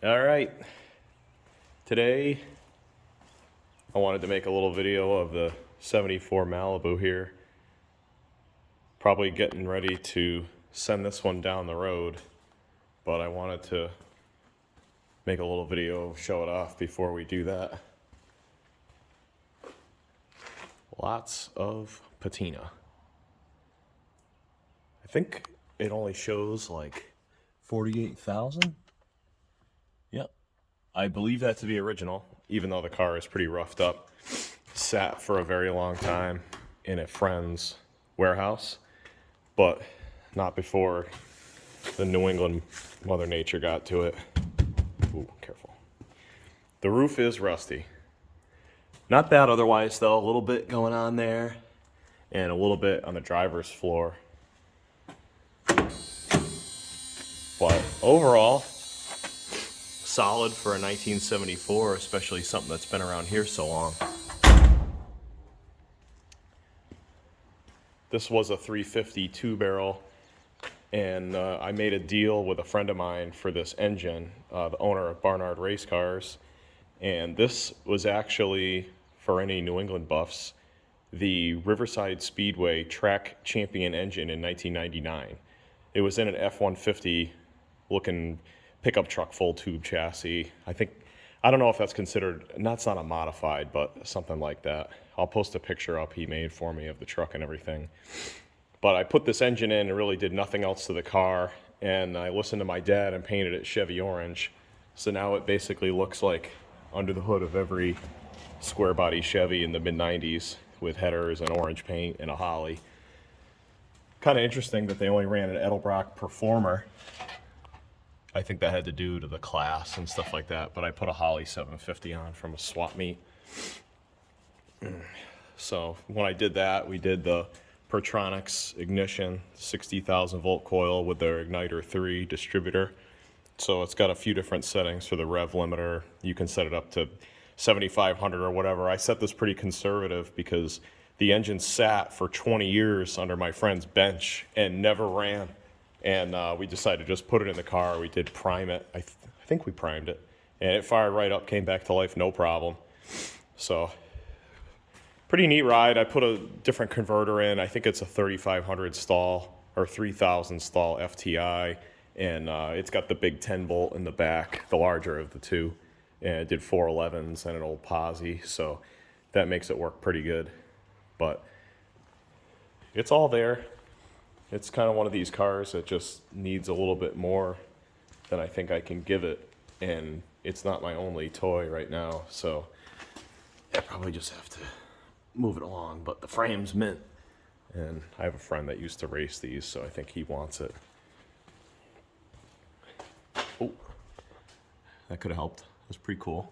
All right, today I wanted to make a little video of the 74 Malibu here. Probably getting ready to send this one down the road, but I wanted to make a little video, show it off before we do that. Lots of patina. I think it only shows like 48,000. Yep. I believe that to be original, even though the car is pretty roughed up. Sat for a very long time in a friend's warehouse, but not before the New England Mother Nature got to it. Ooh, careful. The roof is rusty. Not bad otherwise though, a little bit going on there and a little bit on the driver's floor. But overall, solid for a 1974, especially something that's been around here so long. This was a 350 two-barrel, and I made a deal with a friend of mine for this engine, the owner of Barnard Race Cars, and this was actually, for any New England buffs, the Riverside Speedway track champion engine in 1999. It was in an F-150 looking pickup truck full tube chassis. I don't know if that's considered, that's not a modified, but something like that. I'll post a picture up he made for me of the truck and everything. But I put this engine in and really did nothing else to the car, and I listened to my dad and painted it Chevy orange. So now it basically looks like under the hood of every square body Chevy in the mid-90s with headers and orange paint and a Holly. Kind of interesting that they only ran an Edelbrock Performer. I think that had to do to the class and stuff like that, but I put a Holly 750 on from a swap meet. So when I did that, we did the Pertronics ignition, 60,000 volt coil with their Igniter 3 distributor. So it's got a few different settings for the rev limiter. You can set it up to 7,500 or whatever. I set this pretty conservative because the engine sat for 20 years under my friend's bench and never ran. And we decided to just put it in the car. We did prime it. I think we primed it. And it fired right up, came back to life, no problem. So, pretty neat ride. I put a different converter in. I think it's a 3,500 stall or 3,000 stall FTI. And it's got the big 10 volt in the back, the larger of the two. And it did 411s and an old posi. So, that makes it work pretty good. But it's all there. It's kind of one of these cars that just needs a little bit more than I think I can give it, and it's not my only toy right now, so I probably just have to move it along, but the frame's mint, and I have a friend that used to race these, so I think he wants it. Oh, that could have helped. That's pretty cool.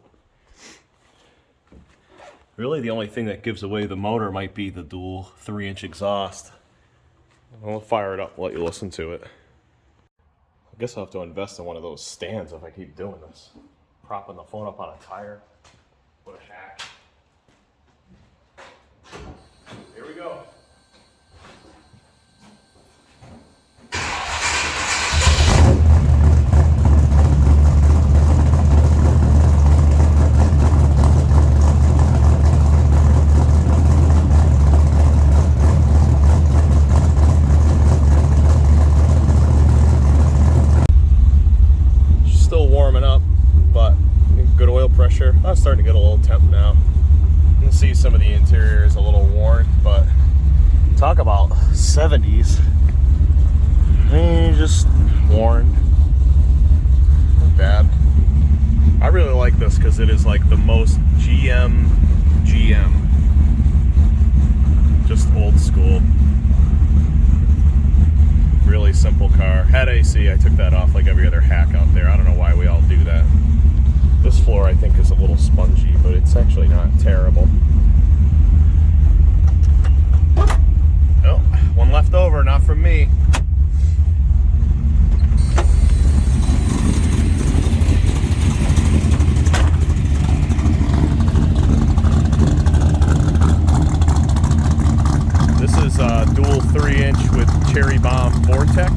Really, the only thing that gives away the motor might be the dual 3-inch exhaust. I'll fire it up and let you listen to it. I guess I'll have to invest in one of those stands if I keep doing this. Propping the phone up on a tire. What a hack. Here we go. Pressure. I'm starting to get a little temp now. You can see some of the interior is a little worn, but talk about 70s. Just worn. Not bad. I really like this because it is like the most GM. Just old school. Really simple car. Had AC. I took that off like every other hack out there. I don't know why we all do that. This floor I think is a little spongy, but it's actually not terrible. Oh, one left over, not from me. This is a dual 3-inch with Cherry Bomb Vortex.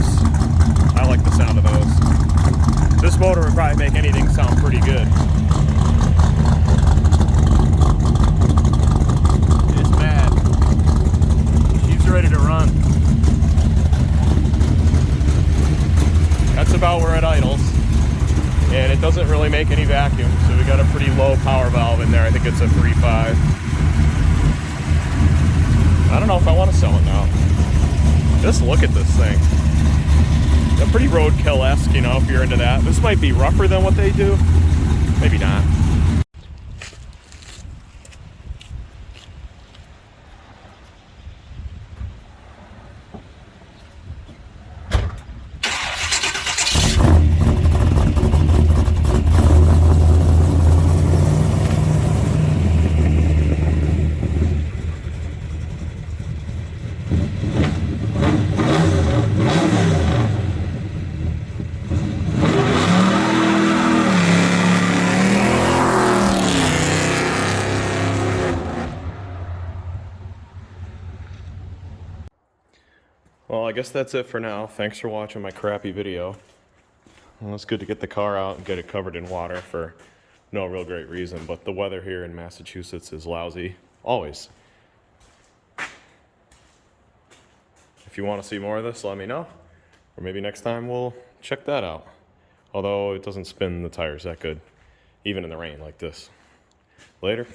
I like the sound of those. This motor would probably make anything sound pretty good. It's mad. She's ready to run. That's about where it idles. And it doesn't really make any vacuum, so we got a pretty low power valve in there. I think it's a 3.5. I don't know if I want to sell it now. Just look at this thing. They're pretty roadkill-esque, you know, if you're into that. This might be rougher than what they do. Maybe not. Well, I guess that's it for now. Thanks for watching my crappy video. Well, it's good to get the car out and get it covered in water for no real great reason, but the weather here in Massachusetts is lousy, always. If you want to see more of this, let me know. Or maybe next time we'll check that out. Although it doesn't spin the tires that good, even in the rain like this. Later.